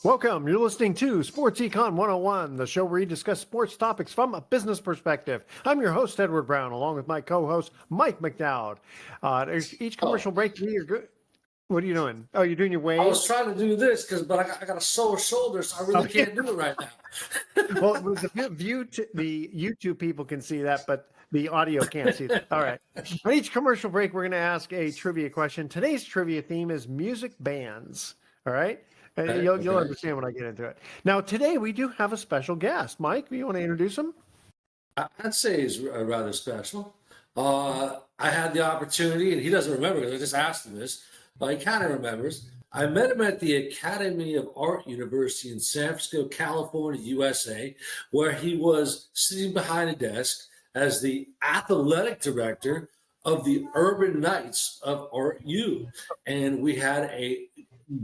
Welcome. You're listening to Sports Econ 101, the show where we discuss sports topics from a business perspective. I'm your host, Edward Brown, along with my co-host, Mike McDowd. Each commercial break, we are good. What are you doing? Oh, you're doing your wave? I was trying to do this but I got a sore shoulder, so I really can't do it right now. Well, the YouTube people can see that, but the audio can't see that. All right. On each commercial break, we're going to ask a trivia question. Today's trivia theme is music bands. All right. You'll understand when I get into it. Now, today we do have a special guest. Mike, do you want to introduce him? I'd say he's rather special. I had the opportunity, and he doesn't remember because I just asked him this, but he kind of remembers. I met him at the Academy of Art University in San Francisco, California, USA, where he was sitting behind a desk as the athletic director of the Urban Knights of Art U. And we had a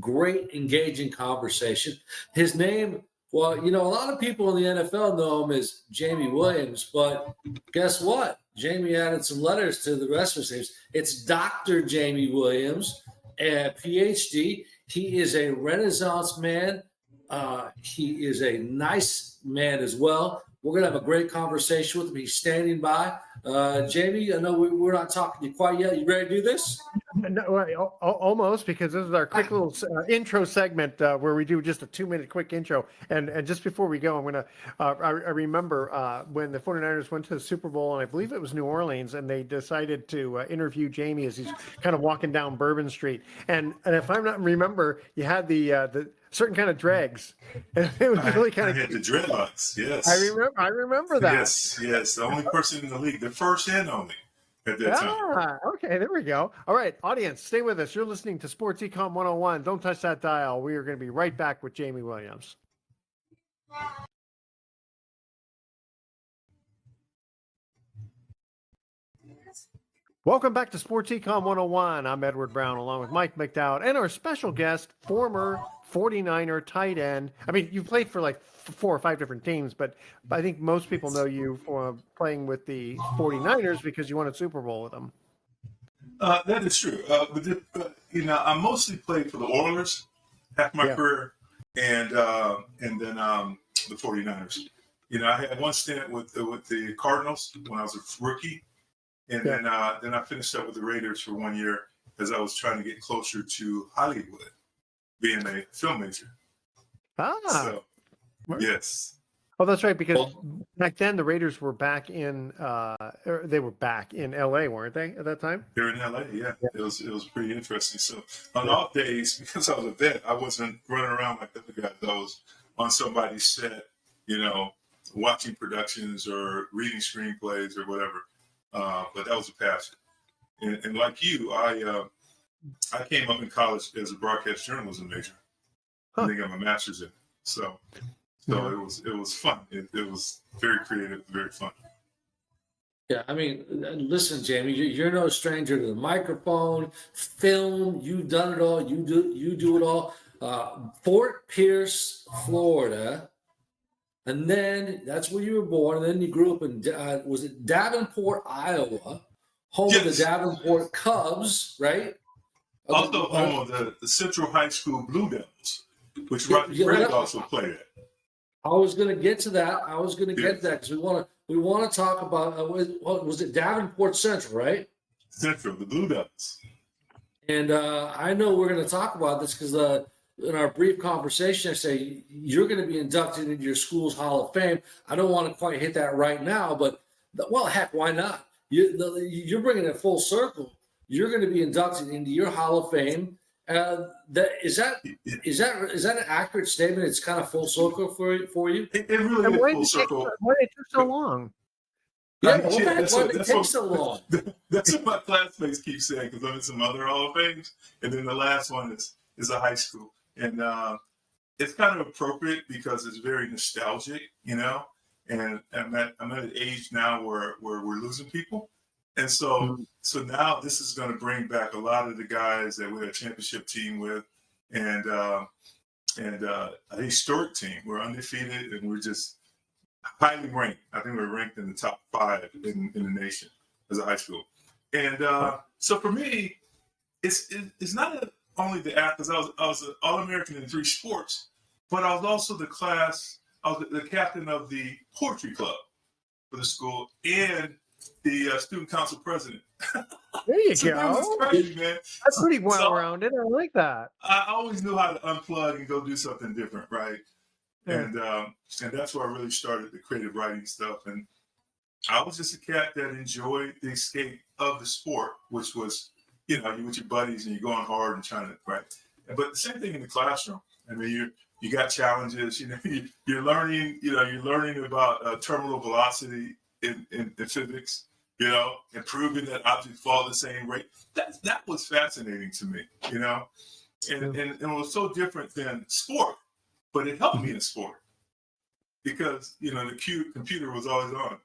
great, engaging conversation. His name, well, a lot of people in the NFL know him as Jamie Williams, but guess what? Jamie added some letters to the rest of his names. It's Dr. Jamie Williams, a PhD. He is a Renaissance man. He is a nice man as well. We're going to have a great conversation with him. He's standing by. Jamie, I know we're not talking to you quite yet. You ready to do this? No, almost, because this is our quick little intro segment where we do just a 2-minute quick intro. And just before we go, I'm going to, I remember when the 49ers went to the Super Bowl, and I believe it was New Orleans, and they decided to interview Jamie as he's kind of walking down Bourbon Street. And if I'm not remember, you had the certain kind of dregs. And it was really kind of. I had the dreadlocks, yes. I remember that. Yes. The only person in the league, the first and only at that time. Okay, there we go. All right, audience, stay with us. You're listening to Sports Econ 101. Don't touch that dial. We are going to be right back with Jamie Williams. Welcome back to Sports Econ 101. I'm Edward Brown, along with Mike McDowd, and our special guest, former 49er tight end. I mean, you played for like 4 or 5 different teams, but I think most people know you for playing with the 49ers because you won a Super Bowl with them. That is true. I mostly played for the Oilers half my career, and then the 49ers. I had one stint with the Cardinals when I was a rookie. And then I finished up with the Raiders for 1 year as I was trying to get closer to Hollywood, being a film major. So, yes. Oh, that's right, because back then the Raiders were back in they were back in LA, weren't they, at that time? They were in LA, yeah. It was pretty interesting. So on off days, because I was a vet, I wasn't running around like the other guys. I was on somebody's set, watching productions or reading screenplays or whatever. But that was a passion. And like you, I came up in college as a broadcast journalism major. I think I got my master's in it. So it was fun. It was very creative, very fun. Yeah, I mean, listen, Jamie, you're no stranger to the microphone, film. You've done it all. You do it all. Fort Pierce, Florida. And then that's where you were born. And then you grew up in, was it Davenport, Iowa, home of the Davenport Cubs, right? Also home of the Central High School Blue Devils, which Rocky Fred also played at. I was going to get to that. Because we want to talk about, was it Davenport Central, right? Central, the Blue Devils. And I know we're going to talk about this because in our brief conversation, I say you're going to be inducted into your school's Hall of Fame. I don't want to quite hit that right now, but heck, why not? You're bringing it full circle. You're going to be inducted into your Hall of Fame. Is that an accurate statement? It's kind of full circle for you. It really is full circle. Why did it take so long? Yeah, why did it take so long? That's what my classmates keep saying because I'm in some other Hall of Fames, and then the last one is a high school. And it's kind of appropriate because it's very nostalgic, And I'm at an age now where we're losing people, and so now this is going to bring back a lot of the guys that we had a championship team with, and a historic team. We're undefeated, and we're just highly ranked. I think we're ranked in the top 5 in the nation as a high school. And so for me, it's not only the act because I was an All-American in 3 sports, but I was also I was the captain of the poetry club for the school and the student council president. There you So that was go. crazy, man. That's pretty So well-rounded. I like that. I always knew how to unplug and go do something different, right? Yeah. And that's where I really started the creative writing stuff. And I was just a cat that enjoyed the escape of the sport, which was, you know, you with your buddies and you're going hard and trying to right. But the same thing in the classroom. I mean, you got challenges. You know, you're learning about terminal velocity in physics. You know, and proving that objects fall the same rate. That was fascinating to me. You know, and it was so different than sport, but it helped me in sport because you know the computer was always on.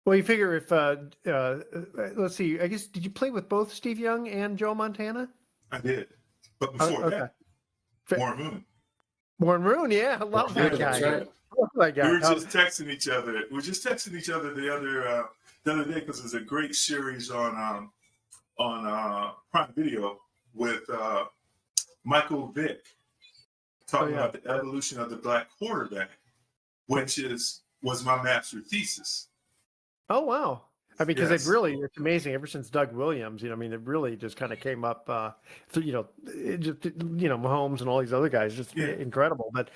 Well, you figure if let's see, I guess did you play with both Steve Young and Joe Montana? I did, but before that, Warren Moon. Warren Moon, yeah, I love that guy. That's right. I love that guy. We were just texting each other. We were just texting each other the other day because there's a great series on Prime Video with Michael Vick talking about the evolution of the black quarterback, which was my master thesis. Oh wow! I mean, because Yes. it's amazing. Ever since Doug Williams, you know, I mean, it really just kind of came up. Mahomes and all these other guys, just incredible. But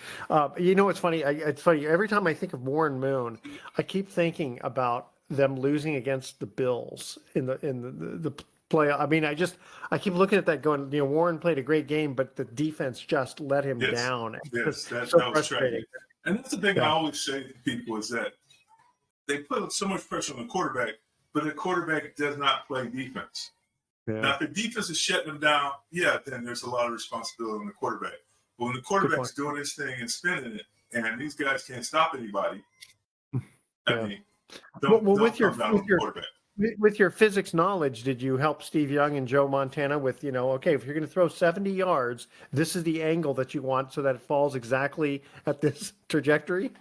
you know, it's funny. It's funny. Every time I think of Warren Moon, I keep thinking about them losing against the Bills in the play. I mean, I keep looking at that, going, you know, Warren played a great game, but the defense just let him down. Yes, that so was frustrating. tragic. And that's the thing I always say to people is that they put so much pressure on the quarterback, but the quarterback does not play defense. Yeah. Now, if the defense is shutting them down, then there's a lot of responsibility on the quarterback. But when the quarterback's doing his thing and spinning it, and these guys can't stop anybody, I mean, don't with come down on the quarterback. With your physics knowledge, did you help Steve Young and Joe Montana with, you know, okay, if you're going to throw 70 yards, this is the angle that you want so that it falls exactly at this trajectory?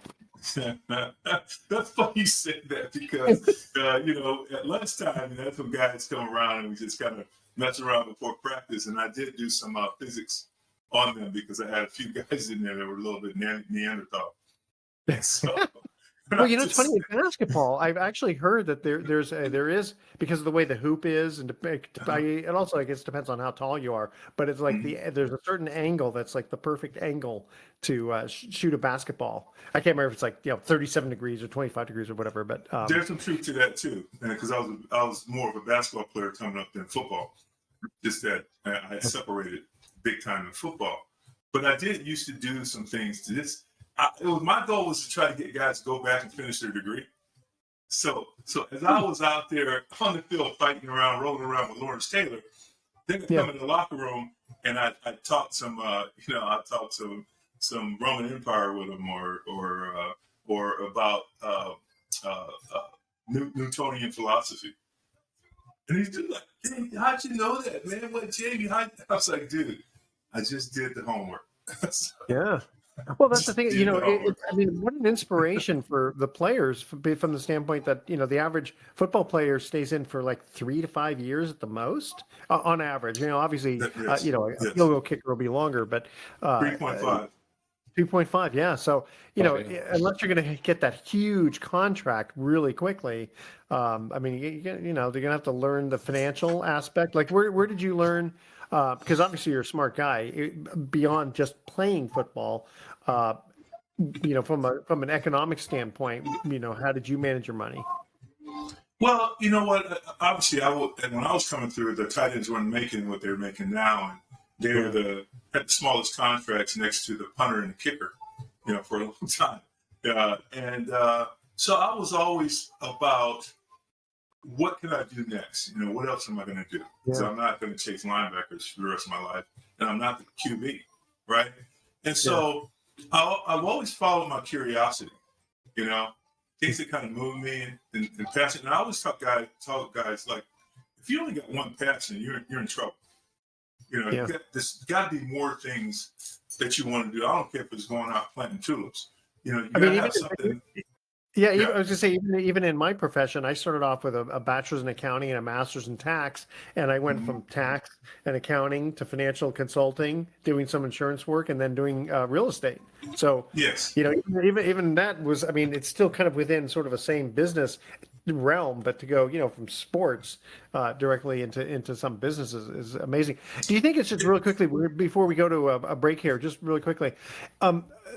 That's funny you said that because, you know, at lunchtime, that's when guys come around and we just kind of mess around before practice. And I did do some physics on them because I had a few guys in there that were a little bit Neanderthal. So, well, you know, it's funny in basketball. I've actually heard that there is because of the way the hoop is, and also I guess it depends on how tall you are. But it's like there's a certain angle that's like the perfect angle to shoot a basketball. I can't remember if it's like 37 degrees or 25 degrees or whatever. But there's some truth to that too, because I was more of a basketball player coming up than football. Just that I separated big time in football, but I did used to do some things to this. My goal was to try to get guys to go back and finish their degree. So as I was out there on the field fighting around, rolling around with Lawrence Taylor, they would come in the locker room and I taught some, some Roman Empire with them or about Newtonian philosophy. And he's just like, hey, how'd you know that, man? What, Jamie? I was like, dude, I just did the homework. Yeah. Well, that's the thing. You know, I mean, what an inspiration for the players from the standpoint that, you know, the average football player stays in for like 3 to 5 years at the most on average. You know, obviously, a field goal kicker will be longer, but 3.5. 2.5, yeah. So, you know, unless you're going to get that huge contract really quickly, I mean, you know, they're going to have to learn the financial aspect. Like, where did you learn? Because obviously you're a smart guy. Beyond just playing football, you know, from an economic standpoint, you know, how did you manage your money? Well, you know what? Obviously, when I was coming through, the tight ends weren't making what they're making now, and they were had the smallest contracts next to the punter and the kicker, you know, for a long time. So I was always about what can I do next? You know, what else am I going to do? Because I'm not going to chase linebackers for the rest of my life, and I'm not the QB, right? And so I've always followed my curiosity, you know, things that kind of move me and passion. And I always tell guys like, if you only got one passion, you're in trouble. You know, there's got to be more things that you want to do. I don't care if it's going out planting tulips. You know, you got to have something. Yeah, Yeah. I was gonna say even in my profession, I started off with a bachelor's in accounting and a master's in tax, and I went from tax and accounting to financial consulting, doing some insurance work, and then doing real estate. So, Yes. even that was, I mean, it's still kind of within sort of a same business realm, but to go, from sports directly into some businesses is amazing. Do you think it's just really quickly before we go to a break here, just really quickly,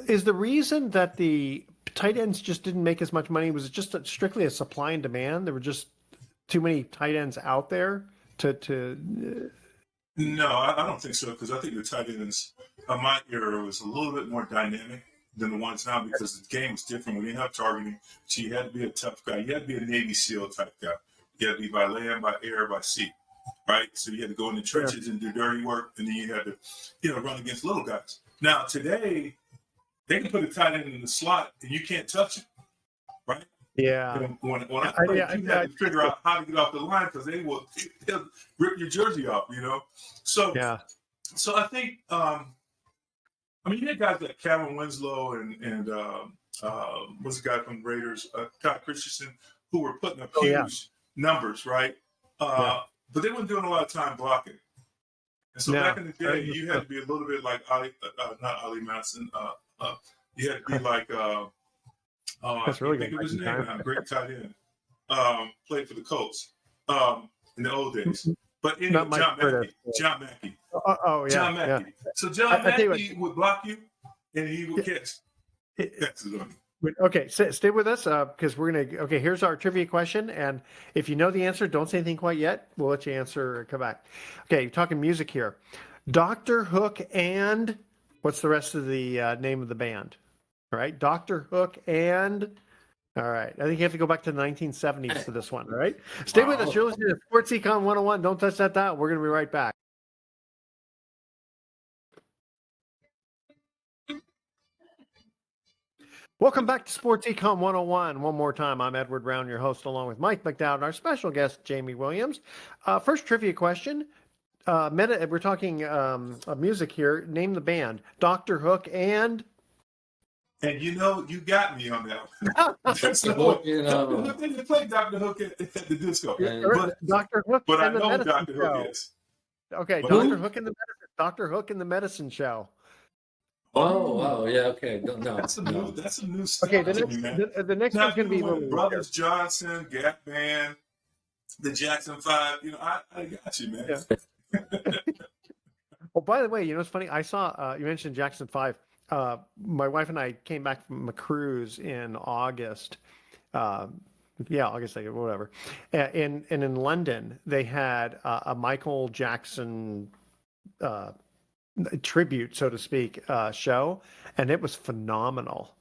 is the reason that the tight ends just didn't make as much money? Was it just strictly a supply and demand? There were just too many tight ends out there to No, I don't think so because I think the tight ends my era was a little bit more dynamic than the ones now because the game was different. We didn't have targeting, so you had to be a tough guy. You had to be a Navy SEAL type guy. You had to be by land, by air, by sea, right? So you had to go in the trenches and do dirty work, and then you had to, run against little guys. Now today, they can put a tight end in the slot, and you can't touch him, right? yeah. When I played, Yeah, you had to figure out how to get off the line because they'll rip your jersey off, So, Yeah. so I think, you had guys like Calvin Winslow and what's the guy from the Raiders, Todd Christensen, who were putting up huge numbers, right? But they weren't doing a lot of time blocking. And so back in the day, you had to be a little bit like not Ali Madison. You had to be like. That's really think good. of his name now. Great tight end. Played for the Colts in the old days. But anyway, John Mackey. John Mackey. So John Mackey would block you, and he would catch. Okay, stay with us because we're gonna. Okay, here's our trivia question, and if you know the answer, don't say anything quite yet. We'll let you answer. Come back. Okay, you're talking music here. Dr. Hook and what's the rest of the name of the band? All right, Dr. Hook and. All right, I think you have to go back to the 1970s for this one. All right, stay with us. You're listening to Sports Econ 101. Don't touch that dial. We're gonna be right back. Welcome back to Sports Econ 101. One more time, I'm Edward Brown, your host, along with Mike McDowd and our special guest, Jamie Williams. First trivia question. We're talking music here. Name the band. Dr. Hook and... And you got me on that one. That's the Hook. They didn't play Dr. Hook at the disco. Dr. Hook but and I the know Medicine Dr. Show. Hook is. Okay, But Dr. Hook and the Medicine Show. Oh, yeah, okay. No, that's a new stuff. Okay, the next one's going to be Brothers Johnson, Gap Band, the Jackson 5. I got you, man. Yeah. Oh, by the way, it's funny. I saw you mentioned Jackson 5. My wife and I came back from a cruise in August. August, whatever. And in London, they had a Michael Jackson tribute, so to speak, show, and it was phenomenal.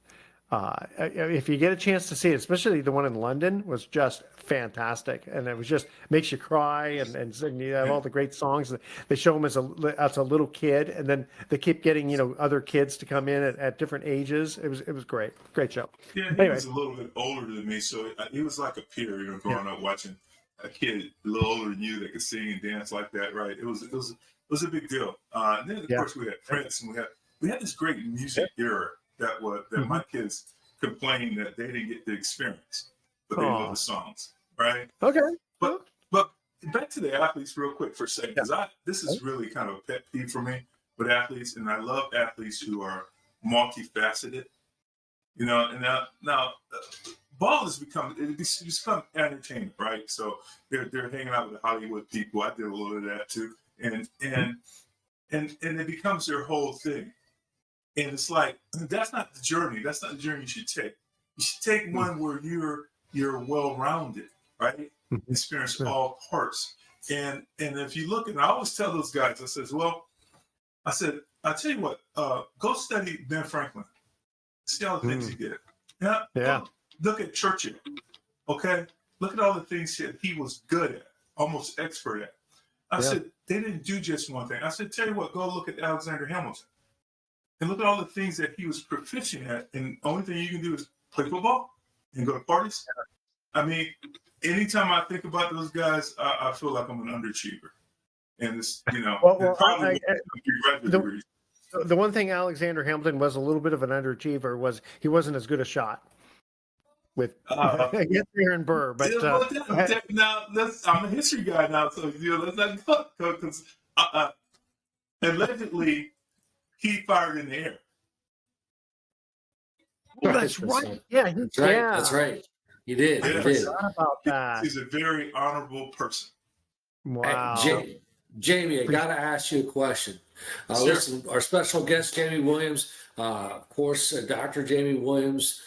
If you get a chance to see it, especially the one in London, was just fantastic, and it was just makes you cry, and you have all the great songs. They show him as a little kid, and then they keep getting other kids to come in at different ages. It was great show. Yeah, he was a little bit older than me, so he was like a peer, growing up watching a kid a little older than you that could sing and dance like that, right? It was a big deal. And then of course we had Prince, and we had this great music era that my kids complained that they didn't get the experience, but they know the songs, right? Okay. But back to the athletes real quick for a second, because this is really kind of a pet peeve for me with athletes, and I love athletes who are multifaceted. And now ball has become entertainment, right? So they're hanging out with the Hollywood people. I did a little of that too, and it becomes their whole thing. And it's like, that's not the journey. That's not the journey you should take. You should take one where you're well-rounded, right? Experience all parts. And if you look, and I always tell those guys, I tell you what, go study Ben Franklin. See all the things he did. Yeah. Look at Churchill. Okay. Look at all the things that he was good at, almost expert at. I said, they didn't do just one thing. I said, tell you what, go look at Alexander Hamilton. And look at all the things that he was proficient at. And the only thing you can do is play football and go to parties. I mean, anytime I think about those guys, I feel like I'm an underachiever. And it's, the one thing Alexander Hamilton was a little bit of an underachiever was he wasn't as good a shot. with Uh, against Aaron Burr. But Yeah, now I'm a history guy now, so let's not go because allegedly he fired in the air. oh, that's right. Yeah, That's right. yeah. That's right. He did. I He Yes, did. forgot about that. he's a very honorable person. Hey, Wow. Jamie, I got to ask you a question. Sure. Listen, our special guest, Jamie Williams, of course, Dr. Jamie Williams,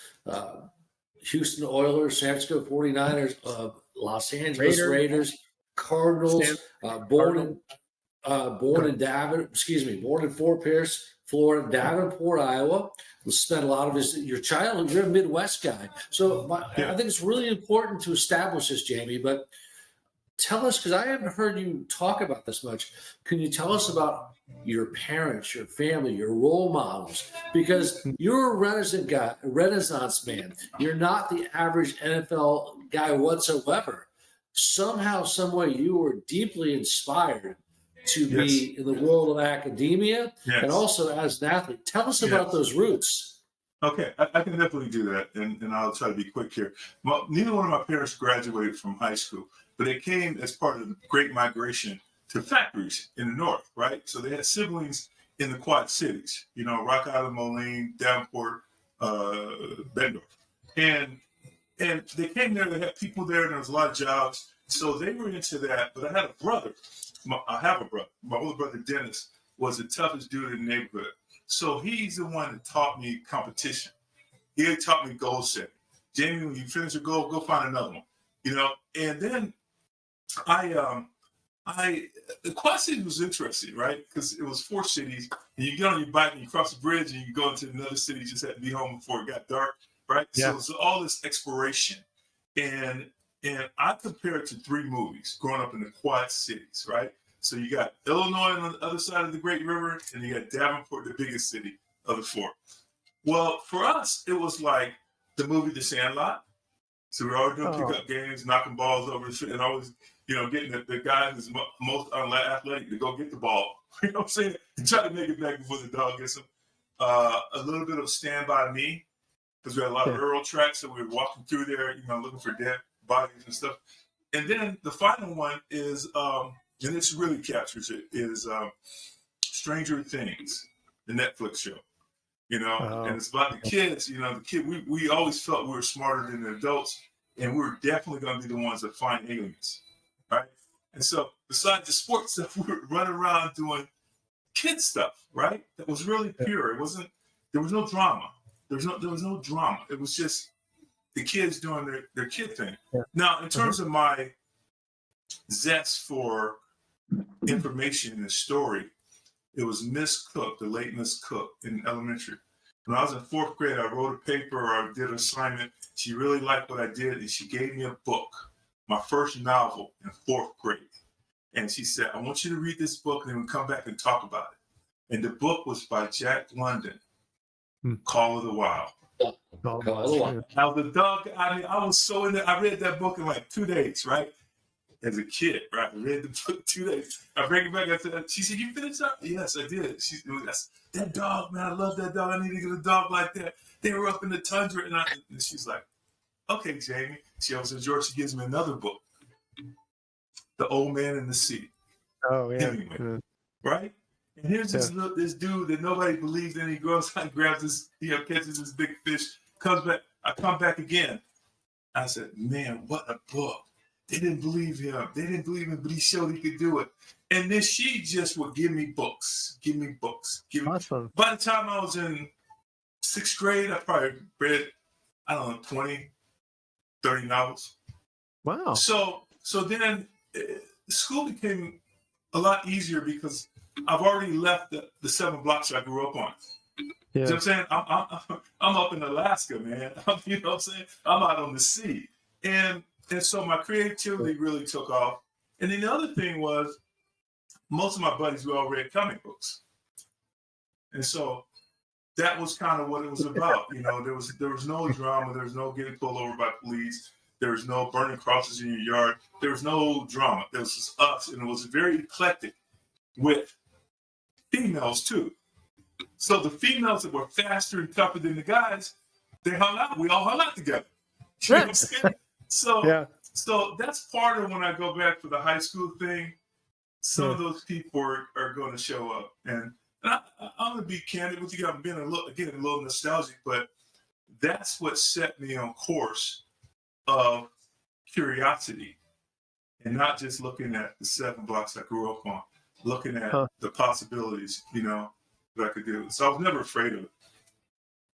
Houston Oilers, San Francisco 49ers, Los Angeles Raiders, Cardinals, born in Fort Pierce, Florida, Davenport, Iowa. Spent a lot of your childhood. You're a Midwest guy, so I think it's really important to establish this, Jamie. But tell us, because I haven't heard you talk about this much. Can you tell us about your parents, your family, your role models? Because you're a Renaissance man. You're not the average NFL guy whatsoever. Somehow, some way, you were deeply inspired to be in the world of academia and also as an athlete. Tell us about those roots. Okay, I can definitely do that, and I'll try to be quick here. Well, neither one of my parents graduated from high school, but they came as part of the Great Migration to factories in the North, right? So they had siblings in the Quad Cities, Rock Island, Moline, Davenport, Bendorf. And they came there, they had people there, and there was a lot of jobs. So they were into that, but I had a brother. I have a brother. My older brother, Dennis, was the toughest dude in the neighborhood. So he's the one that taught me competition. He had taught me goal setting. Jamie, when you finish a goal, go find another one. And then the Quad Cities was interesting, right? Because it was 4 cities, and you get on your bike and you cross the bridge and you go into another city. You just had to be home before it got dark, right? Yeah. So all this exploration, and I compare it to 3 movies growing up in the Quad Cities, right? So you got Illinois on the other side of the Great River, and you got Davenport, the biggest city of the 4. Well, for us, it was like the movie The Sandlot. So we were always doing pickup games, knocking balls over the shit, and always, getting the guy who's most athletic to go get the ball. You know what I'm saying? And try to make it back before the dog gets him. A little bit of Stand By Me, because we had a lot of rural tracks, so we were walking through there, looking for dead bodies and stuff. And then the final one is, and this really captures it, is Stranger Things, the Netflix show. And it's about the kids. We always felt we were smarter than the adults, and we were definitely going to be the ones that find aliens, right? And so, besides the sports stuff, we were running around doing kid stuff, right? That was really pure. There was no drama. There was no drama. It was just the kids doing their kid thing. Yeah. Now, in terms of my zest for information and story, it was Miss Cook, the late Miss Cook in elementary. When I was in 4th grade, I wrote a paper or I did an assignment. She really liked what I did, and she gave me a book, my first novel in 4th grade. And she said, I want you to read this book, and then we'll come back and talk about it. And the book was by Jack London, Call of the Wild. Call of the Wild. Now, the dog, I was so in there. I read that book in like 2 days, right? As a kid, right? I read the book 2 days. I bring it back. I said, she said, you finished up? Yes, I did. That dog, man, I love that dog. I need to get a dog like that. They were up in the tundra. And she's like, okay, Jamie. She also, George, she gives me another book, The Old Man and the Sea. Oh, yeah. Hemingway, right? And here's this dude that nobody believes in. He goes out and grabs this, catches this big fish, comes back. I come back again. I said, man, what a book. They didn't believe him. They didn't believe him, but he showed he could do it. And then she just would give me books. Awesome. By the time I was in 6th grade, I probably read, 20, 30 novels. Wow. So then school became a lot easier because I've already left the 7 blocks I grew up on. Yeah. You know what I'm saying? I'm up in Alaska, man. You know what I'm saying? I'm out on the sea. And so my creativity really took off. And then the other thing was, most of my buddies, we all read comic books. And so that was kind of what it was about. There was no drama. There was no getting pulled over by police. There was no burning crosses in your yard. There was no drama. There was just us. And it was very eclectic with females, too. So the females that were faster and tougher than the guys, they hung out. We all hung out together. You know what I'm saying? So, Yeah. so that's part of when I go back to the high school thing. Some Yeah. of those people are going to show up, and I'm going to be candid with you. I'm being a little nostalgic, but that's what set me on course of curiosity, and not just looking at the 7 blocks I grew up on, looking at Huh. the possibilities, that I could do. So I was never afraid of it.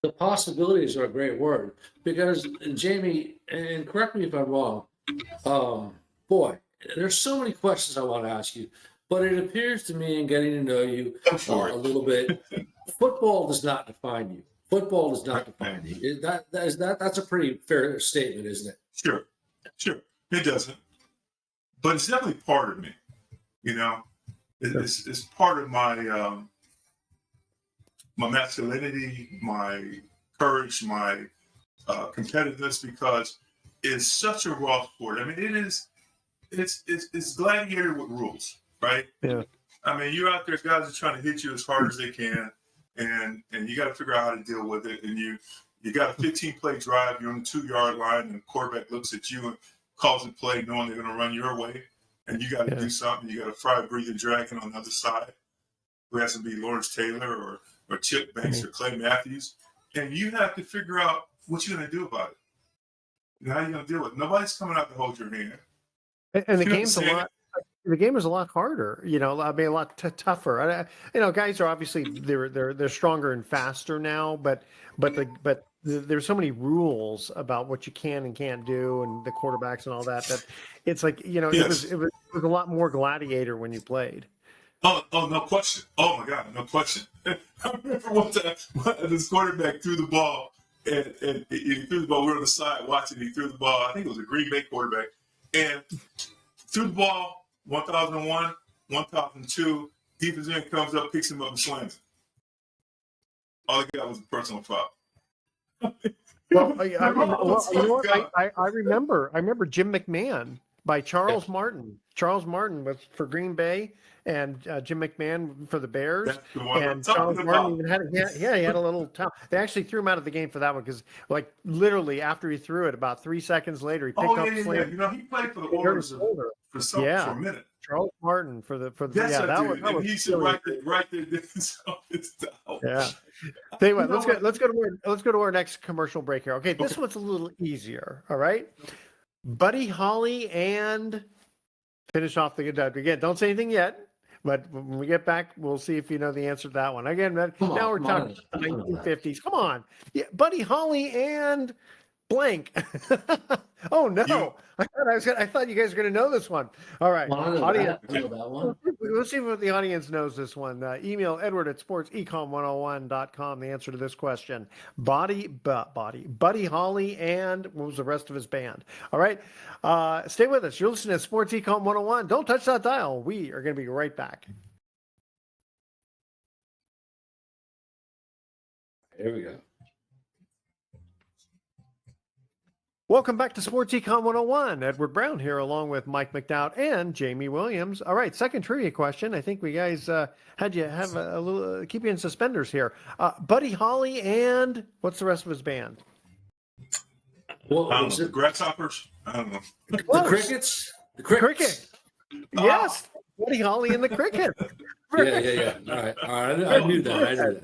The possibilities are a great word because Jamie, and correct me if I'm wrong, boy, there's so many questions I want to ask you, but it appears to me in getting to know you I'm for a it. little bit, football does not define you. Football does not define you. That's a pretty fair statement, isn't it? Sure. It doesn't, but it's definitely part of me. It's part of my my masculinity, my courage, my competitiveness, because it's such a raw sport. I mean, it's gladiator with rules, right? Yeah. I mean, you're out there, guys are trying to hit you as hard as they can, and you got to figure out how to deal with it. And you got a 15-play drive, you're on the 2-yard line, and the quarterback looks at you and calls a play, knowing they're going to run your way, and you got to do something. You got to fry, breathing dragon on the other side, who has to be Lawrence Taylor or Chip Banks or Clay Matthews, and you have to figure out what you're going to do about it. And how you're going to deal with it. Nobody's coming out to hold your hand. And the You know game's what I'm a saying? lot. The game is a lot harder, I mean, a lot tougher. Guys are obviously they're stronger and faster now, but there's so many rules about what you can and can't do, and the quarterbacks and all that it's like Yes. it was a lot more gladiator when you played. Oh, no question. Oh my God, no question. I remember one time this quarterback threw the ball, and he threw the ball. We were on the side watching. He threw the ball. I think it was a Green Bay quarterback, and threw the ball. 1001, 1002. Defensive end comes up, picks him up, and slams him. All he got was a personal foul. Well, I remember. Oh, Well, you know what? God. I remember Jim McMahon by Charles Martin. Charles Martin was for Green Bay, and Jim McMahon for the Bears. That's the one I'm And talking Charles Martin about. even had he had a little towel. They actually threw him out of the game for that one because, like, literally after he threw it, about 3 seconds later, he picked Oh up yeah. slam. He played for the He hurt Oilers his shoulder. for Yeah. a minute. Charles Martin for the That's yeah. a That dude, was and he should really right there. It's down. Yeah. Tell you what, You know let's go to our next commercial break here. Okay, this one's a little easier. All right, Buddy Holly and finish off the again. Don't say anything yet, but when we get back, we'll see if you know the answer to that one. Again, now we're talking about the 1950s. Come on, yeah, Buddy Holly and blank. Oh no! I thought you guys were going to know this one. All right, Well, I know audience. that. I know that one. Let's see if the audience knows this one. Email Edward at sportsecon101.com. The answer to this question: Buddy Holly, and what was the rest of his band? All right, stay with us. You're listening to Sports Econ 101. Don't touch that dial. We are going to be right back. Here we go. Welcome back to Sports Econ 101. Edward Brown here, along with Mike McDowd and Jamie Williams. All right, second trivia question. I think we guys had you have a little keep you in suspenders here. Buddy Holly and what's the rest of his band? What I don't was know. it? The Grasshoppers? I don't know. The Crickets? The Crickets. Cricket. Yes, Buddy Holly and the Cricket. Yeah. All right. I knew that.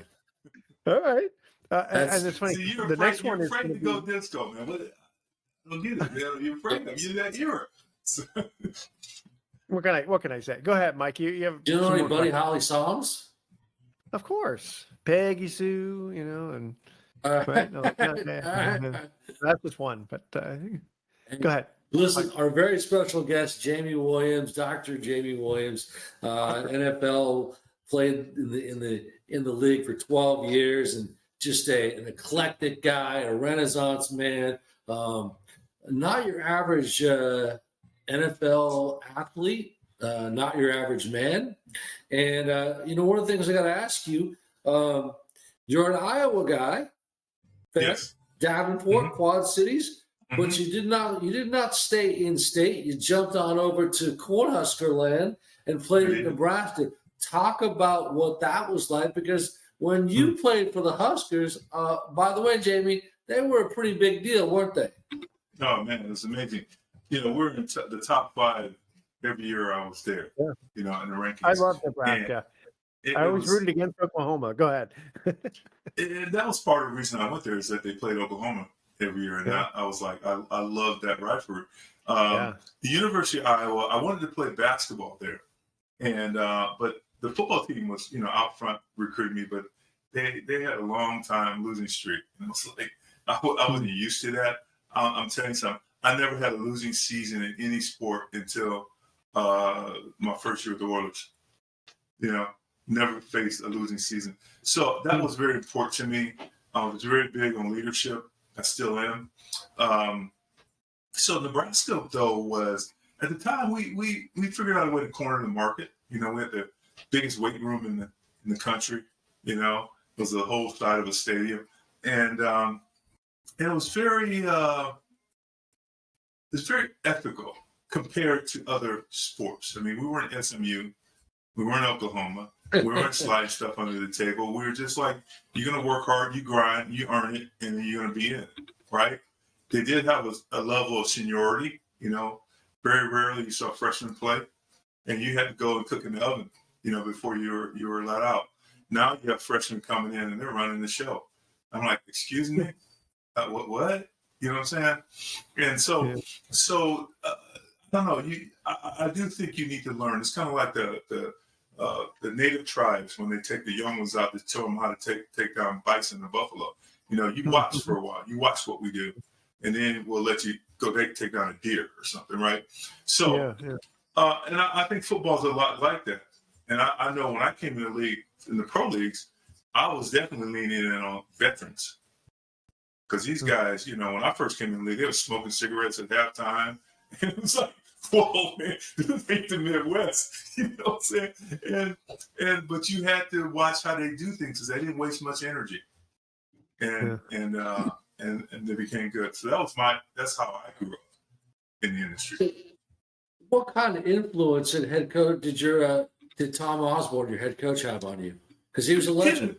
All right. And it's funny. See, The next one is afraid gonna to go disco, man. I don't get it, man. You're afraid of You're that era. What can I say? Go ahead, Mike. You have Do you know some any more Buddy questions. Holly songs? Of course, Peggy Sue. And right? No, that's just one. But go ahead. Listen, our very special guest, Jamie Williams, Dr. Jamie Williams, NFL, played in the league for 12 years, and just an eclectic guy, a Renaissance man. Not your average NFL athlete, not your average man. And one of the things I got to ask you, you're an Iowa guy, Yes. Davenport, Quad Cities, but you did not stay in state. You jumped on over to Cornhusker land and played in Nebraska. Talk about what that was like, because when you played for the Huskers, by the way, Jamie, they were a pretty big deal, weren't they? Oh man, it was amazing. We're in the top 5 every year I was there. Yeah. In the I rankings, love and Nebraska. it, I it always was rooted against Oklahoma. Go ahead. that was part of the reason I went there is that they played Oklahoma every year, and Yeah. I was like, I love that rivalry. Yeah. The University of Iowa, I wanted to play basketball there, and but the football team was out front recruiting me, but they had a long time losing streak, and I was like, I wasn't used to that. I'm telling you something. I never had a losing season in any sport until my first year with the Oilers. Never faced a losing season. So that was very important to me. I was very big on leadership. I still am. So Nebraska, though, was at the time we figured out a way to corner the market. We had the biggest weight room in the country. It was the whole side of a stadium, and it was very ethical compared to other sports. I mean, we weren't SMU, we weren't Oklahoma, we weren't sliding stuff under the table. We were just like, you're gonna work hard, you grind, you earn it, and then you're gonna be in, right? They did have a level of seniority. Very rarely you saw freshmen play, and you had to go and cook in the oven, before you were let out. Now you have freshmen coming in and they're running the show. I'm like, excuse me, what? You know what I'm saying? And so, I don't know. I do think you need to learn. It's kind of like the native tribes when they take the young ones out to show them how to take down bison and buffalo. You watch for a while. You watch what we do, and then we'll let you go take down a deer or something, right? So, and I think football's a lot like that. And I know when I came in the league, in the pro leagues, I was definitely leaning in on veterans. Because these guys, when I first came in the league, they were smoking cigarettes at halftime. And it was like, whoa, man, this ain't the Midwest. You know what I'm saying? But you had to watch how they do things because they didn't waste much energy. And they became good. So that's how I grew up in the industry. What kind of influence and head coach did Tom Osborne, your head coach, have on you? Because he was a legend.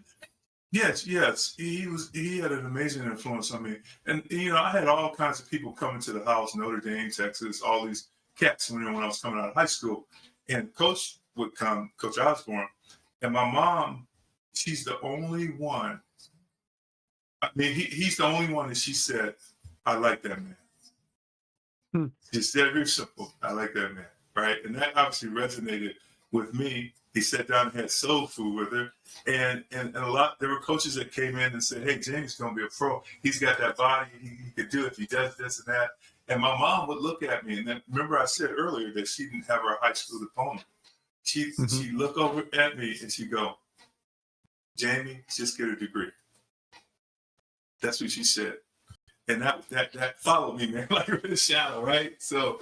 Yes. He had an amazing influence on me. And, I had all kinds of people coming to the house, Notre Dame, Texas, all these cats when I was coming out of high school. And Coach would come, Coach Osborne. And my mom, she's the only one. I mean, he's the only one that she said, I like that man. It's very simple. I like that man, right? And that obviously resonated with me. He sat down and had soul food with her. And there were coaches that came in and said, hey, James is going to be a pro. He's got that body. He could do it if he does this and that. And my mom would look at me. And then remember I said earlier that she didn't have her high school diploma. She'd look over at me and she'd go, Jamie, just get a degree. That's what she said. And that followed me, man, like in a shadow, right? So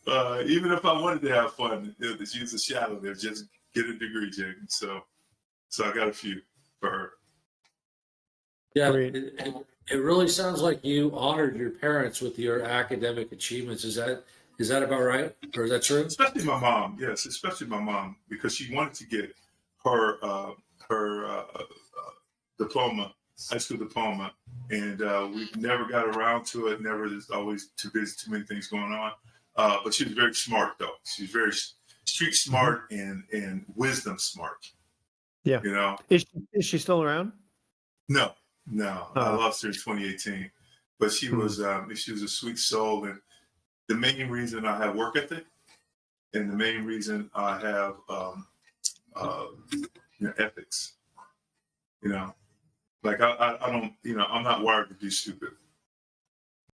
even if I wanted to have fun, just use a shadow there, just get a degree, Jamie. So I got a few for her. Yeah, it really sounds like you honored your parents with your academic achievements. Is that about right, or is that true? Especially my mom, yes, especially my mom, because she wanted to get her diploma, high school diploma, and we never got around to it. Never, there's always too busy, too many things going on. But she was very smart, though. She was very street smart and wisdom smart. Yeah. Is she still around? No. I lost her in 2018. But she was a sweet soul, and the main reason I have work ethic, and the main reason I have ethics. Like I don't, I'm not wired to be stupid.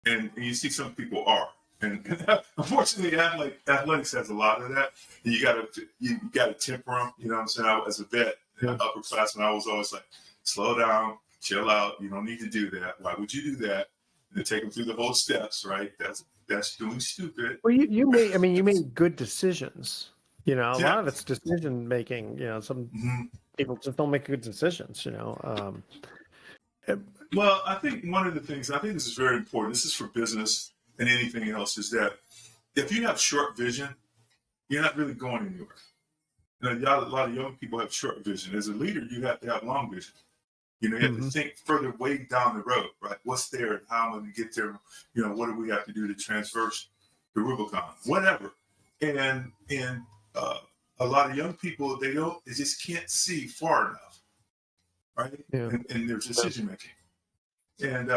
And you see some people are. And unfortunately, athletics has a lot of that. And you gotta temper them. You know what I'm saying? As a vet, upperclassman, I was always like, slow down, chill out. You don't need to do that. Why would you do that? And take them through the whole steps, right? That's doing stupid. Well, you made good decisions. A lot of it's decision making. Some people just don't make good decisions. Well, I think one of the things, I think this is very important. This is for business and anything else, is that if you have short vision, you're not really going anywhere. A lot of young people have short vision. As a leader, you have to have long vision. You know, you have to think further way down the road, right? What's there and how am I going to get there? You know, what do we have to do to transverse the Rubicon? Whatever. And a lot of young people, they just can't see far enough, right? Yeah. In their decision making. And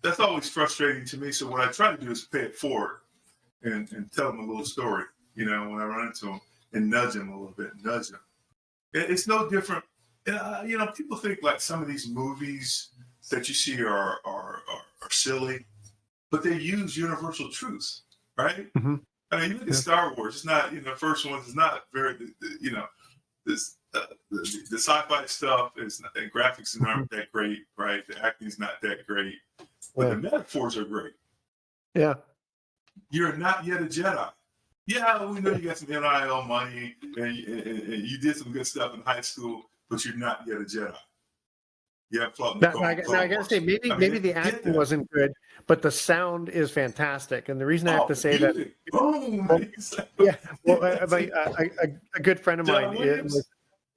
that's always frustrating to me. So what I try to do is pay it forward and tell them a little story, you know, when I run into them and nudge them a little bit, nudge them. It's no different. You know, people think like some of these movies that you see are silly, but they use universal truths, right? Mm-hmm. I mean, you look at Star Wars. It's not, you know, the first one is not very, you know, this the sci-fi stuff is not, and graphics aren't that great, right? The acting's not that great, but the metaphors are great. Yeah. You're not yet a Jedi. Yeah, we know you got some NIL money and you did some good stuff in high school, but you're not yet a Jedi. Yeah, I gotta say, maybe the acting wasn't good, but the sound is fantastic. And the reason I have to say that, a good friend of mine is.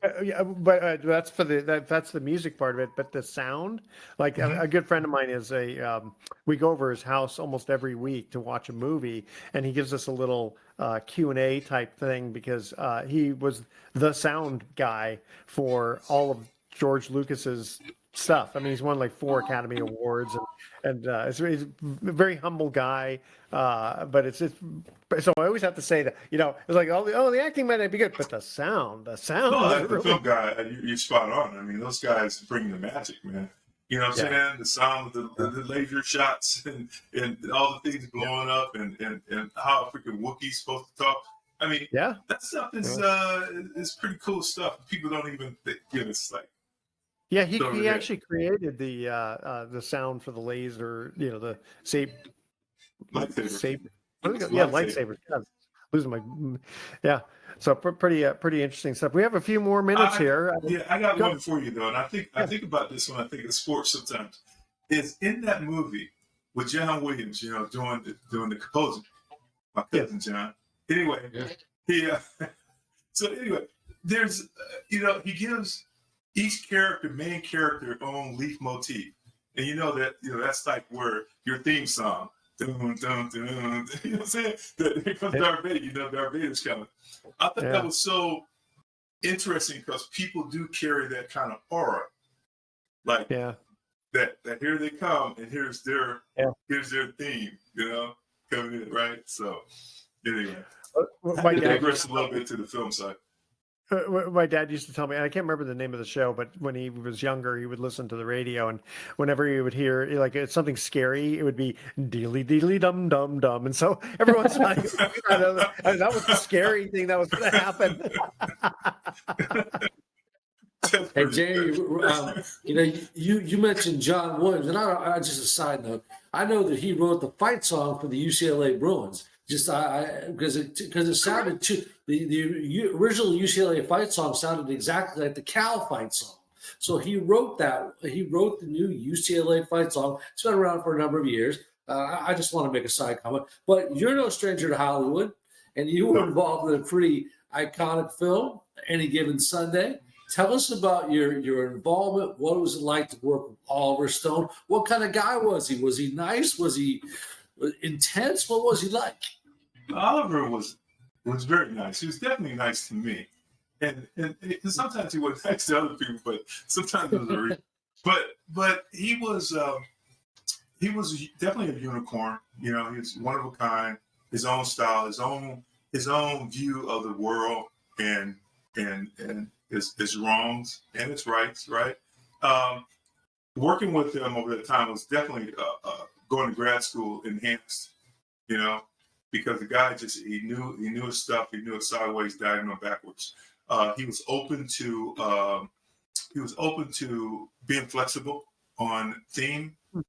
But that's for that's the music part of it. But the sound, like a good friend of mine is we go over his house almost every week to watch a movie, and he gives us a little Q&A type thing because he was the sound guy for all of George Lucas's stuff. I mean, he's won like 4 Academy Awards, and he's a very humble guy. But it's so I always have to say that, you know, it's like the acting might not be good, but the sound. No, the film guy, you're spot on. I mean, those guys bring the magic, man. You know what I'm saying? The sound, the laser shots, and all the things blowing up, and how a freaking Wookiee's supposed to talk. I mean, that stuff is pretty cool stuff. People don't even think, you know, it's like. Yeah, he actually created the sound for the laser, you know, the lightsaber. Lightsabers. God, losing my, So pretty interesting stuff. We have a few more minutes here. I got one for you though, and I think about this when I think of sports sometimes. Is in that movie with John Williams, you know, doing the composing. My cousin John. Anyway, so anyway, there's you know, he gives each main character own leaf motif, and you know that's like where your theme song. Dun, dun, dun, you know what I'm saying? Here comes Darth Vader. You know Darth Vader's coming. I thought that was so interesting because people do carry that kind of aura, like that here they come and here's their theme, you know, coming in, right? So anyway, I digress a little bit to the film side. My dad used to tell me, and I can't remember the name of the show, but when he was younger, he would listen to the radio, and whenever he would hear like it's something scary, it would be deedly deedly dum dum dum, and so everyone's like, that was the scary thing that was going to happen. Hey Jamie, you know, you mentioned John Williams, and I just a side note, I know that he wrote the fight song for the UCLA Bruins. Just because it sounded too, the original UCLA fight song sounded exactly like the Cal fight song. So he wrote that. He wrote the new UCLA fight song. It's been around for a number of years. I just want to make a side comment, but you're no stranger to Hollywood, and you were involved in a pretty iconic film, Any Given Sunday. Tell us about your involvement. What was it like to work with Oliver Stone? What kind of guy was he? Was he nice? Was he intense? What was he like? Oliver was very nice. He was definitely nice to me, and sometimes he was nice to other people, but sometimes it was a reason. But he was definitely a unicorn. You know, he was one of a kind. His own style, his own view of the world, and his wrongs and his rights. Right. Working with him over that time was definitely going to grad school enhanced. You know. Because the guy he knew his stuff. He knew it sideways, diagonal, backwards. He was open to being flexible on theme and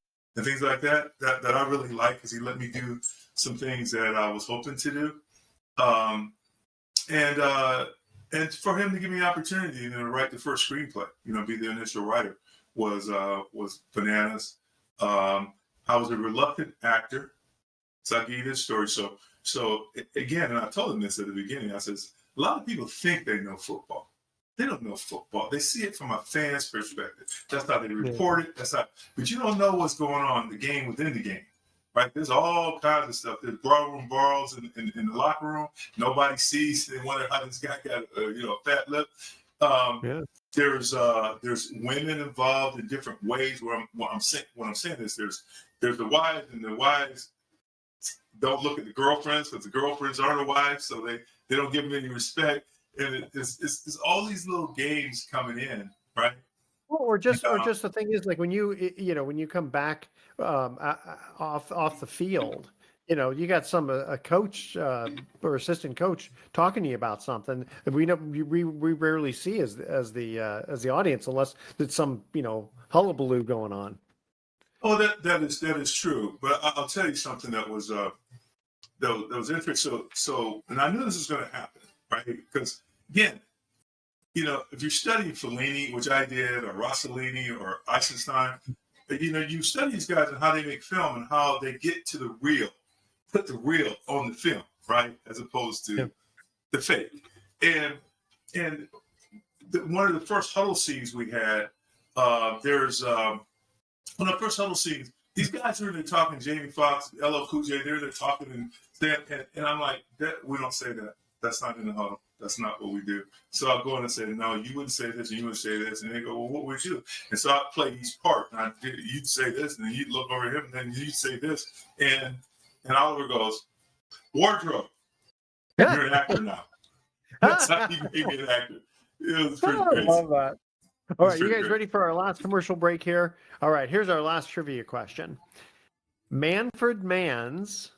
things like that I really like because he let me do some things that I was hoping to do. And for him to give me an opportunity, you know, to write the first screenplay, you know, be the initial writer was bananas. I was a reluctant actor. So I'll give you this story. So again, and I told him this at the beginning. I says, a lot of people think they know football. They don't know football. They see it from a fan's perspective. That's how they report it. But you don't know what's going on in the game within the game, right? There's all kinds of stuff. There's ballroom brawls in the locker room. Nobody sees. They wonder how this guy got a fat lip. There's women involved in different ways. What I'm saying is there's the wives, and the wives don't look at the girlfriends because the girlfriends are the wives, so they don't give them any respect. And it's all these little games coming in, right? Well, or just the thing is, like when you come back off the field, you got a coach or assistant coach talking to you about something that we rarely see as the audience, unless there's some hullabaloo going on. Oh, that is true. But I'll tell you something that was interesting. So, and I knew this was going to happen, right? Because again, if you're studying Fellini, which I did, or Rossellini, or Eisenstein, you study these guys and how they make film and how they get to the real, put the real on the film, right, as opposed to the fake. And one of the first huddle scenes we had, one of the first huddle scenes, these guys are there talking, Jamie Foxx, LL Cool J, they're there talking, and I'm like, we don't say that. That's not in the huddle. That's not what we do. So I'll go in and say, no, you wouldn't say this, and you wouldn't say this. And they go, well, what would you do? And so I play each part. And you'd say this, and then you'd look over at him, and then you'd say this. And Oliver goes, wardrobe. You're an actor now. That's how he made me an actor. It was pretty crazy. I love that. All right, you guys ready for our last commercial break here? All right, here's our last trivia question. Manfred Mann's.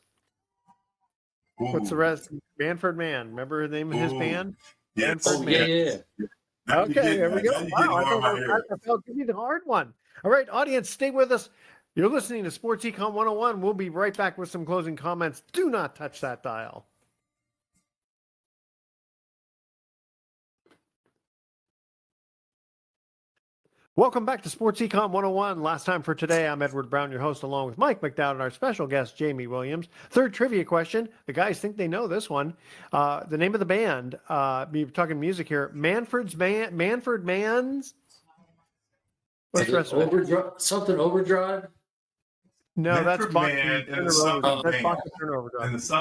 What's the rest? Manfred Mann. Remember the name of his band? Yeah. Manfred Mann. Yeah. Okay, there we go. Wow, I felt give you the hard one. All right, audience, stay with us. You're listening to Sports Econ 101. We'll be right back with some closing comments. Do not touch that dial. Welcome back to Sports Econ 101. Last time for today, I'm Edward Brown, your host, along with Mike McDowd and our special guest, Jamie Williams. Third trivia question. The guys think they know this one. The name of the band, we're talking music here, Manfred Mann's. What's the rest of it? Overdrive? No, that's Manfred Mann and the Something Band.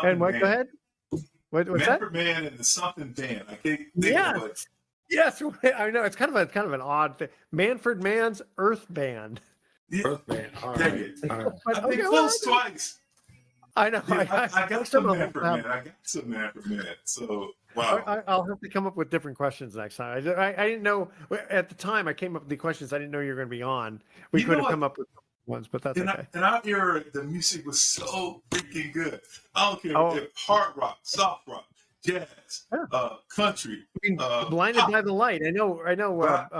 And what? Go ahead. What's that? Manfred Mann and the Something Band. I can't think of it. Yes, I know. It's kind of an odd thing. Manfred Mann's Earth Band. Yeah. Earth Band. All Dang right. it. All right. I've been close twice. I know. Yeah, I got some Manfred Mann. I got some Manfred Mann. So, wow. I'll have to come up with different questions next time. I didn't know at the time I came up with the questions. I didn't know you were going to be on. We could have come up with ones, but that's okay. In our era, the music was so freaking good. I don't care if hard rock, soft rock, jazz, country. Blinded by the Light. I know.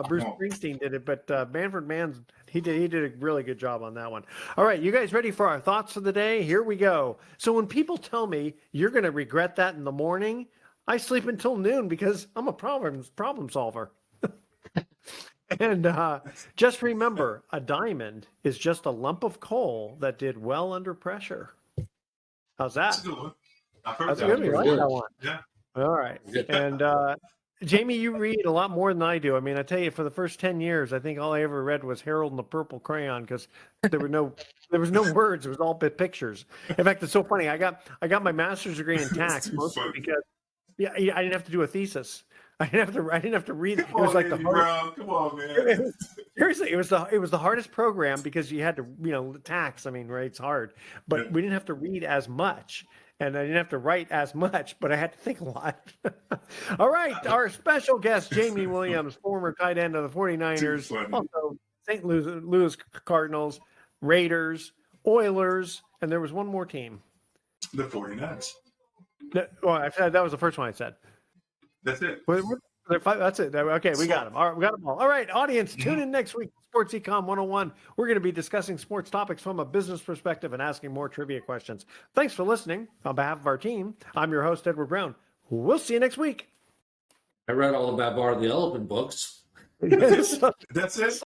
Bruce Springsteen did it, but Manfred Mann's he did a really good job on that one. All right, you guys ready for our thoughts of the day? Here we go. So when people tell me you're going to regret that in the morning, I sleep until noon because I'm a problem solver. And just remember, a diamond is just a lump of coal that did well under pressure. How's that? That's a good one. I've heard That's that. a good one. I like that one. Yeah. All right. And Jamie, you read a lot more than I do. I mean, I tell you, for the first 10 years, I think all I ever read was Harold and the Purple Crayon because there was no words. It was all pictures. In fact, it's so funny. I got my master's degree in tax mostly because I didn't have to do a thesis. I didn't have to read. It was like the hardest. Come on, man. Seriously, it was the hardest program because you had to tax. I mean, right? It's hard, but we didn't have to read as much. And I didn't have to write as much, but I had to think a lot. All right. Our special guest, Jamie Williams, former tight end of the 49ers, also St. Louis Cardinals, Raiders, Oilers, and there was one more team. The 49ers. I said that was the first one I said. That's it. That's it. Okay, we got them. All right, we got them all. All right, audience, tune in next week. Sports Econ 101. We're going to be discussing sports topics from a business perspective and asking more trivia questions. Thanks for listening. On behalf of our team, I'm your host, Edward Brown. We'll see you next week. I read all about Bar the Elephant books. That's it.